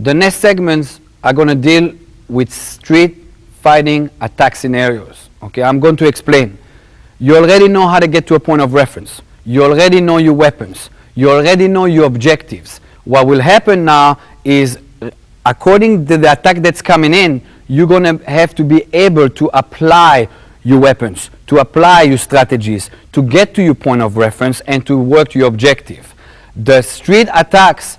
The next segments are going to deal with street fighting attack scenarios. Okay, I'm going to explain. You already know how to get to a point of reference. You already know your weapons. You already know your objectives. What will happen now is, according to the attack that's coming in, you're going to have to be able to apply your weapons, to apply your strategies, to get to your point of reference and to work to your objective. The street attacks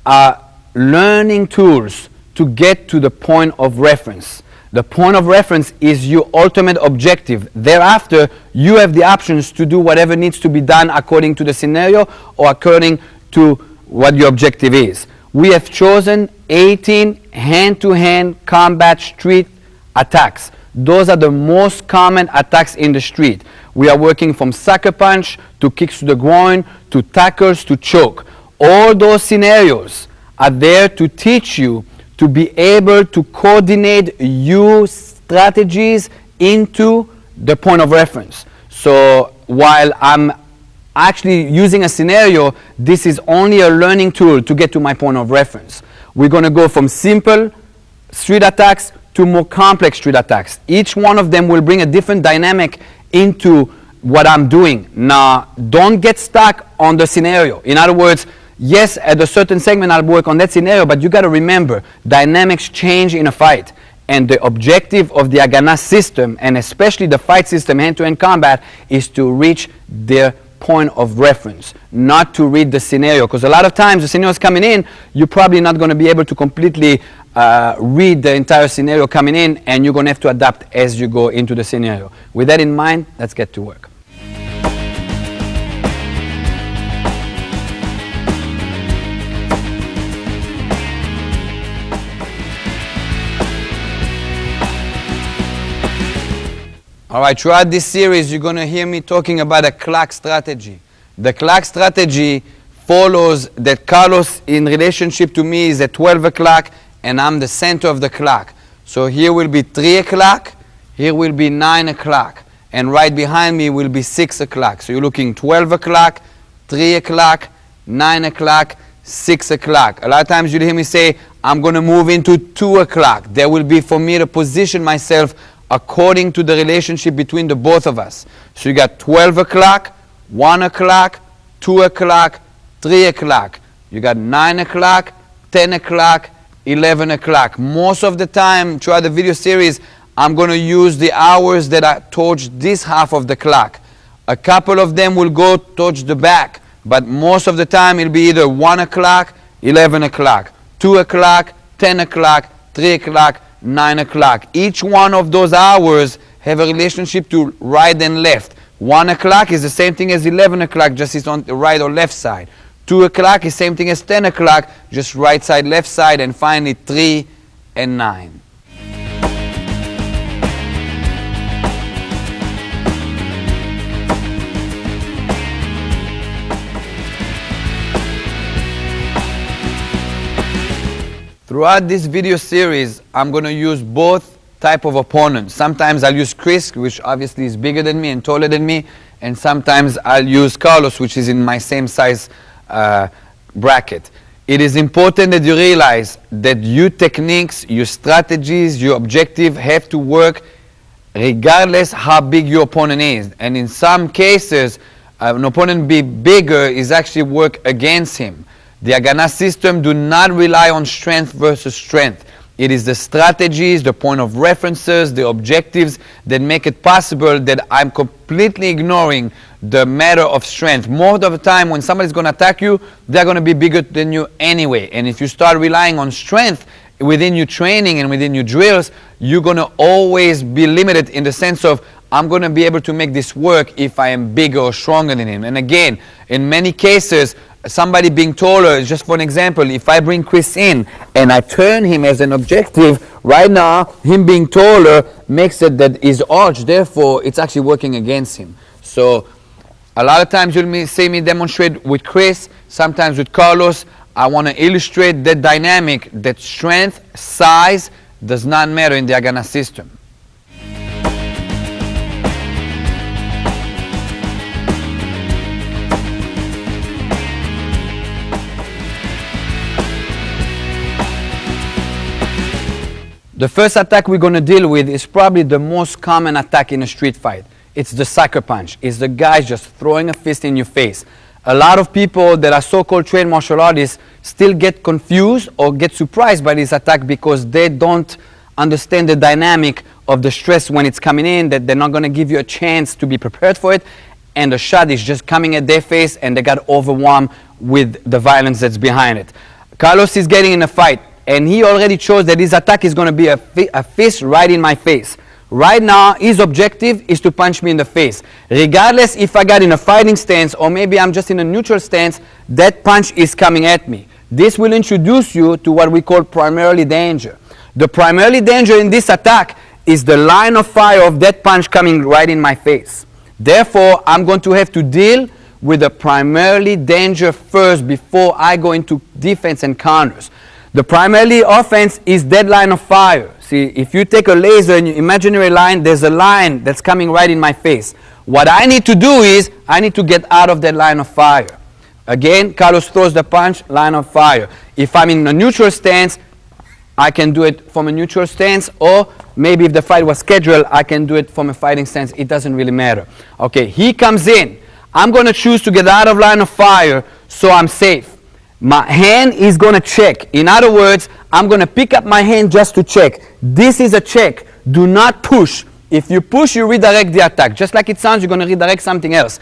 are learning tools to get to the point of reference. The point of reference is your ultimate objective. Thereafter, you have the options to do whatever needs to be done according to the scenario or according to what your objective is. We have chosen 18 hand-to-hand combat street attacks. Those are the most common attacks in the street. We are working from sucker punch to kicks to the groin to tackles to choke. All those scenarios are there to teach you to be able to coordinate your strategies into the point of reference. So while I'm actually using a scenario, this is only a learning tool to get to my point of reference. We're going to go from simple street attacks to more complex street attacks. Each one of them will bring a different dynamic into what I'm doing. Now, don't get stuck on the scenario. In other words, yes, at a certain segment I'll work on that scenario, but you got to remember, dynamics change in a fight. And the objective of the Agana system, and especially the fight system, hand-to-hand combat, is to reach their point of reference, not to read the scenario. Because a lot of times the scenario is coming in, you're probably not going to be able to completely read the entire scenario coming in, and you're going to have to adapt as you go into the scenario. With that in mind, let's get to work. All right, throughout this series, you're going to hear me talking about a clock strategy. The clock strategy follows that Carlos, in relationship to me, is at 12 o'clock, and I'm the center of the clock. So here will be 3 o'clock, here will be 9 o'clock, and right behind me will be 6 o'clock. So you're looking 12 o'clock, 3 o'clock, 9 o'clock, 6 o'clock. A lot of times you'll hear me say, I'm going to move into 2 o'clock. There will be for me to position myself according to the relationship between the both of us. So you got 12 o'clock, 1 o'clock, 2 o'clock, 3 o'clock. You got 9 o'clock, 10 o'clock, 11 o'clock. Most of the time throughout the video series, I'm going to use the hours that are towards this half of the clock. A couple of them will go towards the back, but most of the time it'll be either 1 o'clock, 11 o'clock, 2 o'clock, 10 o'clock, 3 o'clock, 9 o'clock. Each one of those hours have a relationship to right and left. 1 o'clock is the same thing as 11 o'clock, just it's on the right or left side. 2 o'clock is same thing as 10 o'clock, just right side, left side, and finally 3 and 9. Throughout this video series, I'm going to use both type of opponents. Sometimes I'll use Chris, which obviously is bigger than me and taller than me, and sometimes I'll use Carlos, which is in my same size bracket. It is important that you realize that your techniques, your strategies, your objective have to work regardless how big your opponent is. And in some cases, an opponent be bigger is actually work against him. The Agana system do not rely on strength versus strength. It is the strategies, the point of references, the objectives that make it possible that I'm completely ignoring the matter of strength. Most of the time when somebody's going to attack you, they're going to be bigger than you anyway. And if you start relying on strength within your training and within your drills, you're going to always be limited in the sense of, I'm going to be able to make this work if I am bigger or stronger than him. And again, in many cases, somebody being taller, just for an example, if I bring Chris in and I turn him as an objective, right now, him being taller makes it that his arch, therefore, it's actually working against him. So a lot of times you'll see me demonstrate with Chris, sometimes with Carlos. I want to illustrate that dynamic, that strength, size does not matter in the Agana system. The first attack we're going to deal with is probably the most common attack in a street fight. It's the sucker punch. It's the guy just throwing a fist in your face. A lot of people that are so-called trained martial artists still get confused or get surprised by this attack because they don't understand the dynamic of the stress when it's coming in, that they're not going to give you a chance to be prepared for it, and the shot is just coming at their face and they got overwhelmed with the violence that's behind it. Carlos is getting in a fight, and he already chose that his attack is going to be a fist right in my face. Right now, his objective is to punch me in the face. Regardless if I got in a fighting stance or maybe I'm just in a neutral stance, that punch is coming at me. This will introduce you to what we call primarily danger. The primarily danger in this attack is the line of fire of that punch coming right in my face. Therefore, I'm going to have to deal with the primarily danger first before I go into defense and counters. The primarily offense is that line of fire. See, if you take a laser and your imaginary line, there's a line that's coming right in my face. What I need to do is, I need to get out of that line of fire. Again, Carlos throws the punch, line of fire. If I'm in a neutral stance, I can do it from a neutral stance, or maybe if the fight was scheduled, I can do it from a fighting stance. It doesn't really matter. Okay, he comes in. I'm going to choose to get out of line of fire so I'm safe. My hand is going to check. In other words, I'm going to pick up my hand just to check. This is a check. Do not push. If you push, you redirect the attack. Just like it sounds, you're going to redirect something else.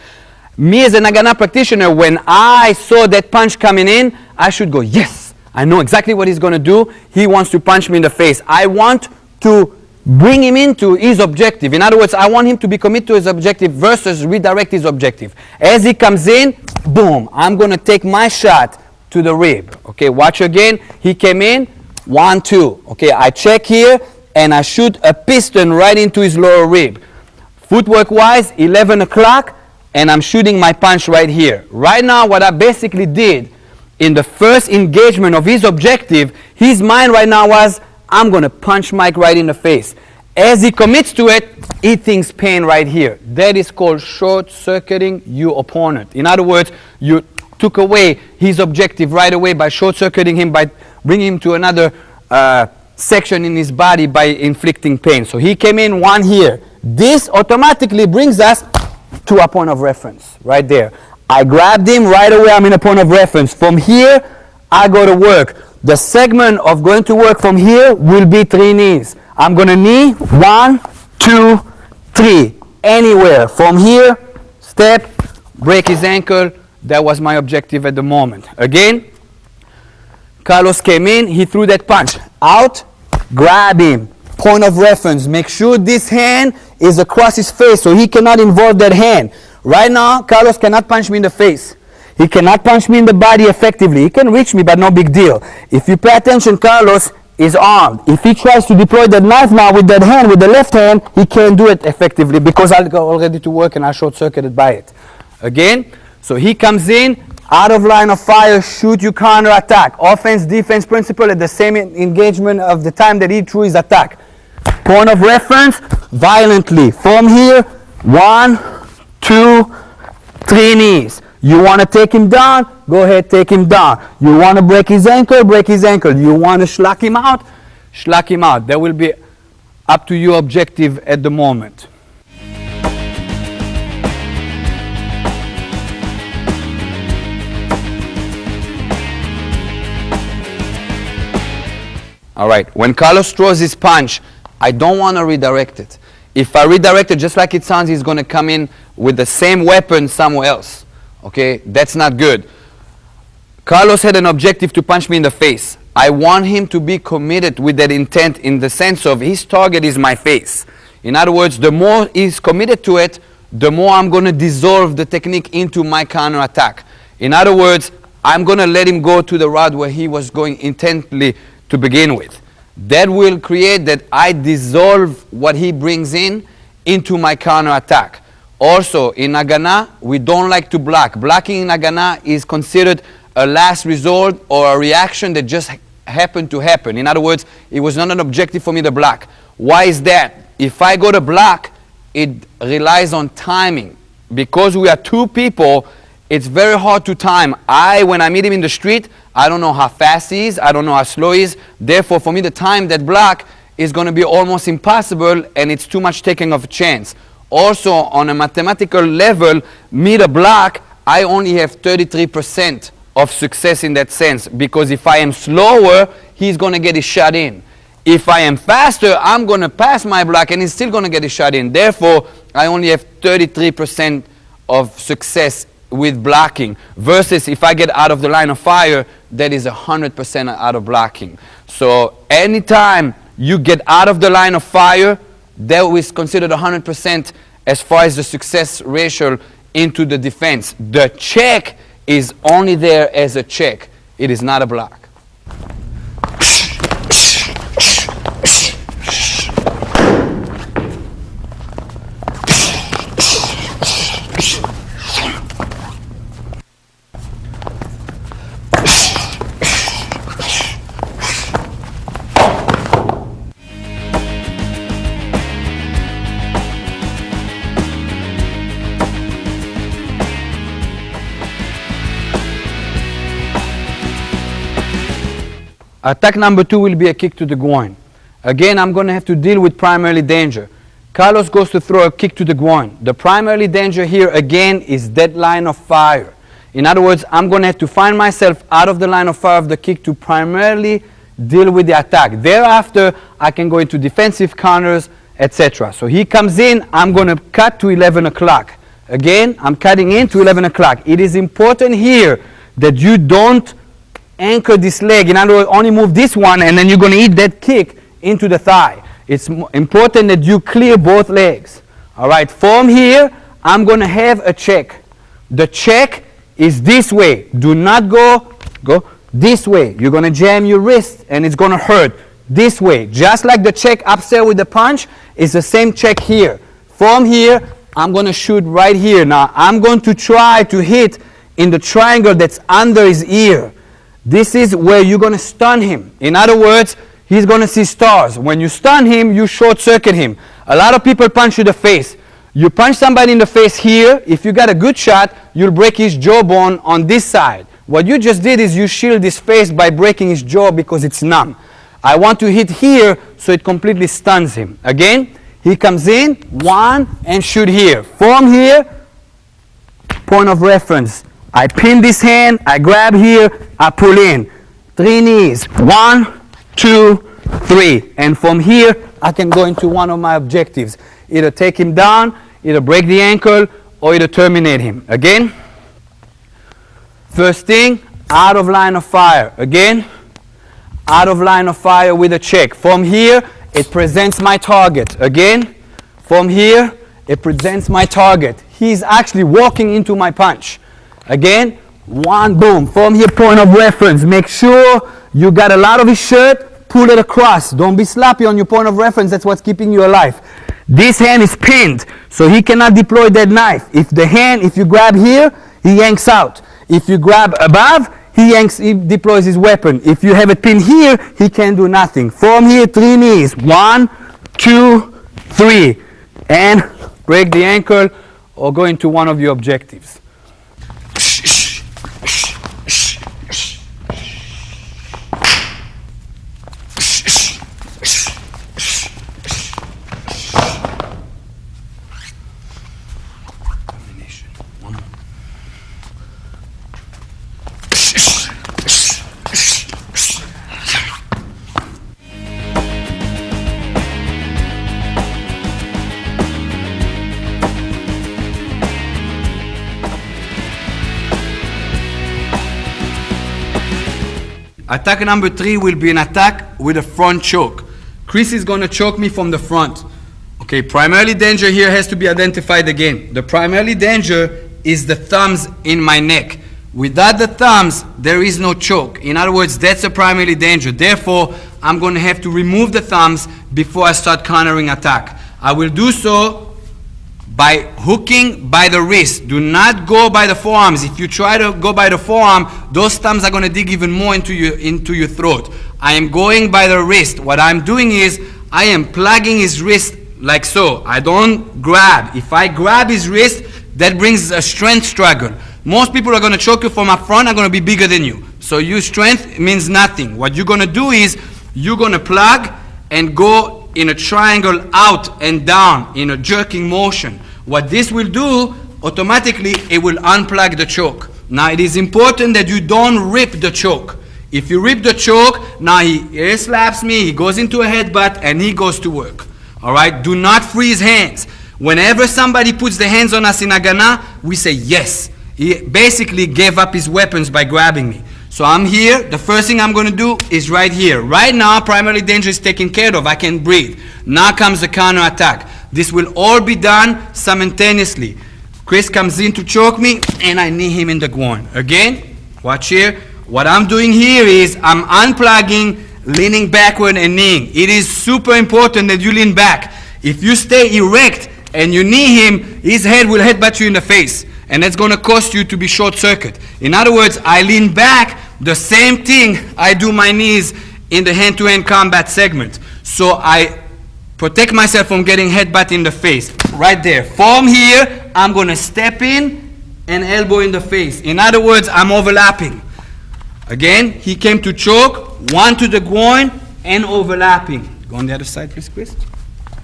Me as an Agana practitioner, when I saw that punch coming in, I should go, yes, I know exactly what he's going to do. He wants to punch me in the face. I want to bring him into his objective. In other words, I want him to be committed to his objective versus redirect his objective. As he comes in, boom, I'm going to take my shot to the rib. Okay, watch again. He came in, 1, 2. Okay, I check here and I shoot a piston right into his lower rib. Footwork wise, 11 o'clock, and I'm shooting my punch right here. Right now, what I basically did in the first engagement of his objective, his mind right now was, I'm going to punch Mike right in the face. As he commits to it, he thinks pain right here. That is called short-circuiting your opponent. In other words, you took away his objective right away by short-circuiting him, by bringing him to another section in his body by inflicting pain. So he came in 1 here. This automatically brings us to a point of reference right there. I grabbed him right away. I'm in a point of reference. From here, I go to work. The segment of going to work from here will be 3 knees. I'm going to knee 1, 2, 3. Anywhere. From here, step, break his ankle. That was my objective at the moment. Again, Carlos came in, he threw that punch. Out, grab him. Point of reference. Make sure this hand is across his face so he cannot involve that hand. Right now, Carlos cannot punch me in the face. He cannot punch me in the body effectively. He can reach me, but no big deal. If you pay attention, Carlos is armed. If he tries to deploy that knife now with that hand, with the left hand, he can't do it effectively because I'll go already to work and I'm short-circuited by it. Again, so he comes in, out of line of fire, shoot, you counter attack. Offense, defense principle at the same engagement of the time that he threw his attack. Point of reference, violently. From here, 1, 2, 3 knees. You want to take him down? Go ahead, take him down. You want to break his ankle? Break his ankle. You want to schlag him out? Schlag him out. That will be up to your objective at the moment. All right, when Carlos throws his punch, I don't want to redirect it. If I redirect it just like it sounds, he's going to come in with the same weapon somewhere else. Okay, that's not good. Carlos had an objective to punch me in the face. I want him to be committed with that intent in the sense of his target is my face. In other words, the more he's committed to it, the more I'm going to dissolve the technique into my counterattack. In other words, I'm going to let him go to the route where he was going intently to begin with. That will create that I dissolve what he brings in into my counterattack. Also, in Nagana, we don't like to block. Blocking in Nagana is considered a last resort or a reaction that just happened to happen. In other words, it was not an objective for me to block. Why is that? If I go to block, it relies on timing. Because we are two people, it's very hard to time. When I meet him in the street, I don't know how fast he is, I don't know how slow he is. Therefore, for me to time that block is going to be almost impossible, and it's too much taking of a chance. Also, on a mathematical level, me to block, I only have 33% of success in that sense, because if I am slower, he's going to get his shot in. If I am faster, I'm going to pass my block and he's still going to get his shot in. Therefore, I only have 33% of success with blocking, versus if I get out of the line of fire, that is 100% out of blocking. So anytime you get out of the line of fire, that is considered 100% as far as the success ratio into the defense. The check is only there as a check. It is not a block. Attack number 2 will be a kick to the groin. Again, I'm going to have to deal with primarily danger. Carlos goes to throw a kick to the groin. The primarily danger here, again, is that line of fire. In other words, I'm going to have to find myself out of the line of fire of the kick to primarily deal with the attack. Thereafter, I can go into defensive counters, etc. So he comes in, I'm going to cut to 11 o'clock. Again, I'm cutting in to 11 o'clock. It is important here that you don't anchor this leg. In other words, only move this one and then you're going to eat that kick into the thigh. It's important that you clear both legs. All right, from here, I'm going to have a check. The check is this way. Do not go this way. You're going to jam your wrist and it's going to hurt. This way. Just like the check upstairs with the punch, it's the same check here. From here, I'm going to shoot right here. Now, I'm going to try to hit in the triangle that's under his ear. This is where you're going to stun him. In other words, he's going to see stars. When you stun him, you short circuit him. A lot of people punch you in the face. You punch somebody in the face here, if you got a good shot, you'll break his jawbone on this side. What you just did is you shield his face by breaking his jaw because it's numb. I want to hit here so it completely stuns him. Again, he comes in, one, and shoot here. From here, point of reference. I pin this hand, I grab here, I pull in. 3 knees, 1, 2, 3. And from here, I can go into one of my objectives. Either take him down, either break the ankle, or either terminate him. Again, first thing, out of line of fire. Again, out of line of fire with a check. From here, it presents my target. Again, from here, it presents my target. He's actually walking into my punch. Again, one, boom. From here, point of reference. Make sure you got a lot of his shirt, pull it across. Don't be sloppy on your point of reference. That's what's keeping you alive. This hand is pinned, so he cannot deploy that knife. If you grab here, he yanks out. If you grab above, he deploys his weapon. If you have it pinned here, he can do nothing. From here, 3 knees. 1, 2, 3. And break the ankle or go into one of your objectives. Attack number 3 will be an attack with a front choke. Chris is going to choke me from the front. Okay, primarily danger here has to be identified again. The primarily danger is the thumbs in my neck. Without the thumbs, there is no choke. In other words, that's a primarily danger. Therefore, I'm going to have to remove the thumbs before I start countering attack. I will do so by hooking by the wrist. Do not go by the forearms. If you try to go by the forearm, those thumbs are going to dig even more into your throat. I am going by the wrist. What I'm doing is I am plugging his wrist like so. I don't grab. If I grab his wrist, that brings a strength struggle. Most people are going to choke you from up front, are going to be bigger than you. So your strength means nothing. What you're going to do is you're going to plug and go in a triangle out and down in a jerking motion. What this will do, automatically, it will unplug the choke. Now, it is important that you don't rip the choke. If you rip the choke, now he air slaps me, he goes into a headbutt, and he goes to work. All right? Do not freeze hands. Whenever somebody puts the hands on us in Agana, we say yes. He basically gave up his weapons by grabbing me. So I'm here. The first thing I'm going to do is right here. Right now, primary danger is taken care of. I can breathe. Now comes the counter attack. This will all be done simultaneously. Chris comes in to choke me, and I knee him in the groin. Again, watch here. What I'm doing here is I'm unplugging, leaning backward and kneeing. It is super important that you lean back. If you stay erect and you knee him, his head will headbutt you in the face. And that's going to cost you to be short-circuit. In other words, I lean back, the same thing I do my knees in the hand-to-hand combat segment. So I protect myself from getting headbutt in the face. Right there. From here, I'm going to step in and elbow in the face. In other words, I'm overlapping. Again, he came to choke, one to the groin, and overlapping. Go on the other side, please, Chris.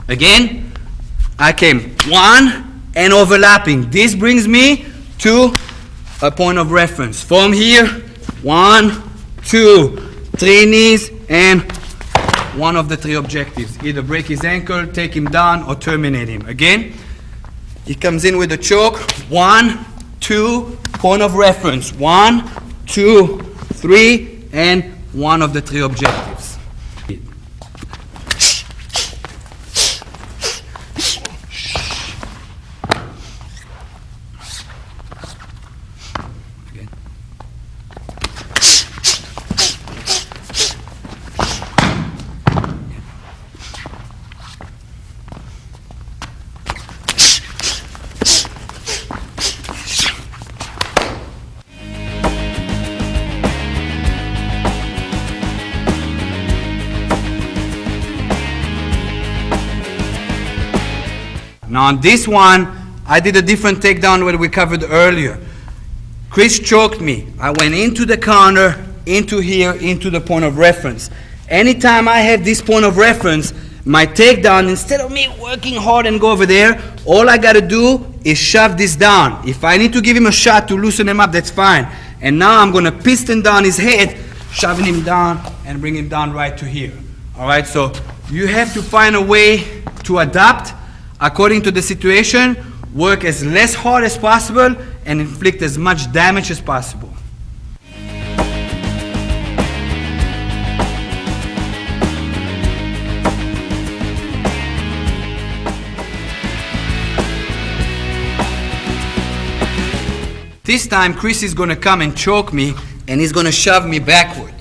Again, I came one and overlapping. This brings me to a point of reference. From here, 1, 2, 3 knees, and one of the 3 objectives. Either break his ankle, take him down, or terminate him. Again, he comes in with a choke. 1, 2, point of reference. 1, 2, 3, and one of the 3 objectives. Now on this one, I did a different takedown that we covered earlier. Chris choked me. I went into the counter, into here, into the point of reference. Anytime I have this point of reference, my takedown, instead of me working hard and go over there, all I got to do is shove this down. If I need to give him a shot to loosen him up, that's fine. And now I'm going to piston down his head, shoving him down and bring him down right to here. All right, so you have to find a way to adapt according to the situation, work as less hard as possible, and inflict as much damage as possible. This time, Chris is going to come and choke me, and he's going to shove me backward.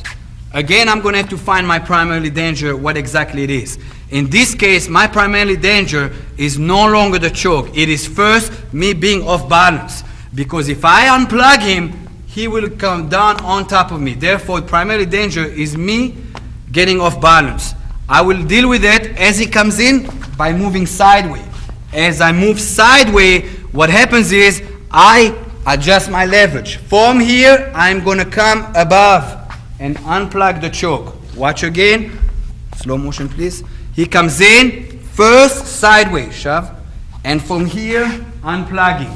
Again, I'm going to have to find my primary danger, what exactly it is. In this case, my primary danger is no longer the choke. It is first me being off balance. Because if I unplug him, he will come down on top of me. Therefore, primary danger is me getting off balance. I will deal with that as he comes in by moving sideways. As I move sideways, what happens is I adjust my leverage. From here, I'm going to come above and unplug the choke. Watch again. Slow motion, please. He comes in, first sideways, shove, and from here, unplugging.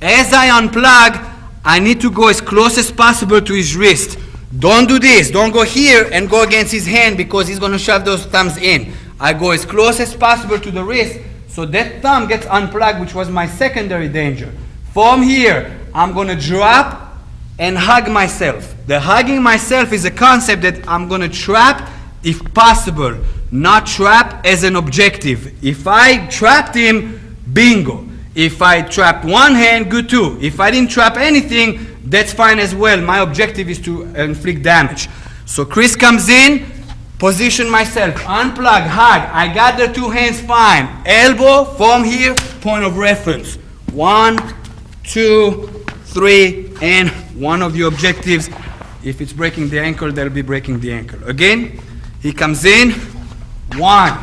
As I unplug, I need to go as close as possible to his wrist. Don't do this. Don't go here and go against his hand because he's going to shove those thumbs in. I go as close as possible to the wrist so that thumb gets unplugged, which was my secondary danger. From here, I'm going to drop and hug myself. The hugging myself is a concept that I'm going to trap if possible, not trap as an objective. If I trapped him, bingo. If I trapped one hand, good too. If I didn't trap anything, that's fine as well. My objective is to inflict damage. So Chris comes in, position myself, unplug, hug. I got the two hands fine. Elbow, from here, point of reference. 1, 2, 3, and one of your objectives, if it's breaking the ankle, that'll be breaking the ankle. Again, he comes in, 1,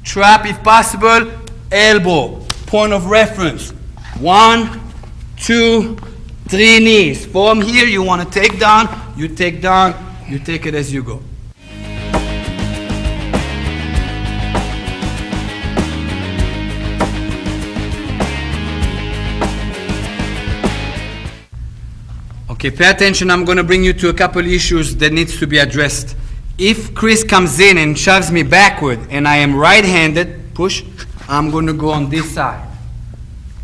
trap if possible, elbow, point of reference. 1, 2, 3 knees. From here, you want to take down, you take it as you go. Okay, pay attention. I'm going to bring you to a couple issues that needs to be addressed. If Chris comes in and shoves me backward and I am right-handed, push, I'm going to go on this side.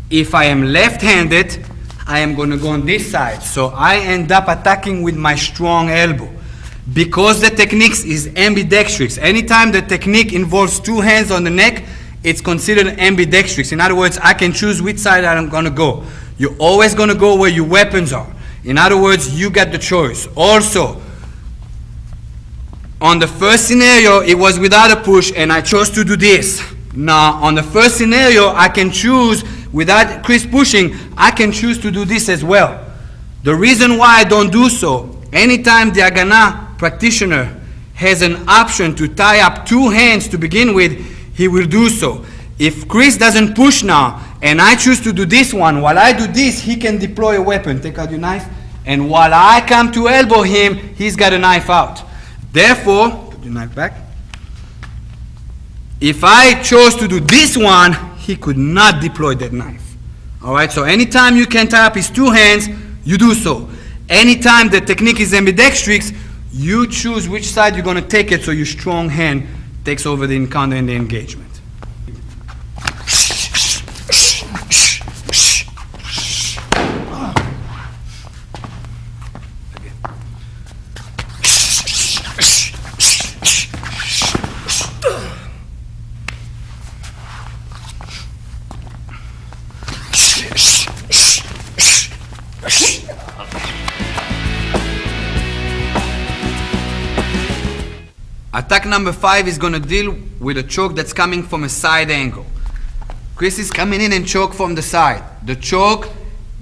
If I am left-handed, I am going to go on this side. So I end up attacking with my strong elbow. Because the technique is ambidextrous, anytime the technique involves two hands on the neck, it's considered ambidextrous. In other words, I can choose which side I'm going to go. You're always going to go where your weapons are. In other words, you got the choice. Also, on the first scenario, it was without a push, and I chose to do this. Now, on the first scenario, I can choose, without Chris pushing, I can choose to do this as well. The reason why I don't do so, anytime the Haganah practitioner has an option to tie up two hands to begin with, he will do so. If Chris doesn't push now, and I choose to do this one, while I do this, he can deploy a weapon. Take out your knife. And while I come to elbow him, he's got a knife out. Therefore, put your knife back. If I chose to do this one, he could not deploy that knife. All right, so anytime you can tie up his two hands, you do so. Anytime the technique is ambidextrous, you choose which side you're going to take it so your strong hand takes over the encounter and the engagement. Attack number 5 is going to deal with a choke that's coming from a side angle. Chris is coming in and choke from the side. The choke,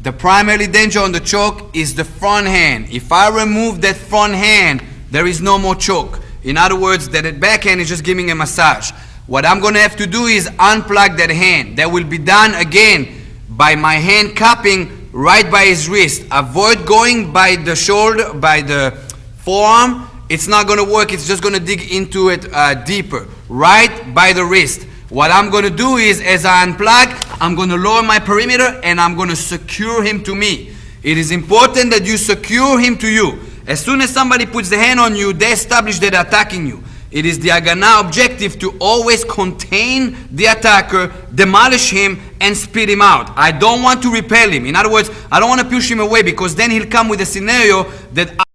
the primary danger on the choke is the front hand. If I remove that front hand, there is no more choke. In other words, that back hand is just giving a massage. What I'm going to have to do is unplug that hand. That will be done again by my hand cupping right by his wrist. Avoid going by the shoulder, by the forearm. It's not going to work. It's just going to dig into it deeper. Right by the wrist. What I'm going to do is, as I unplug, I'm going to lower my perimeter and I'm going to secure him to me. It is important that you secure him to you. As soon as somebody puts the hand on you, they establish that they're attacking you. It is the Haganah objective to always contain the attacker, demolish him, and spit him out. I don't want to repel him. In other words, I don't want to push him away, because then he'll come with a scenario that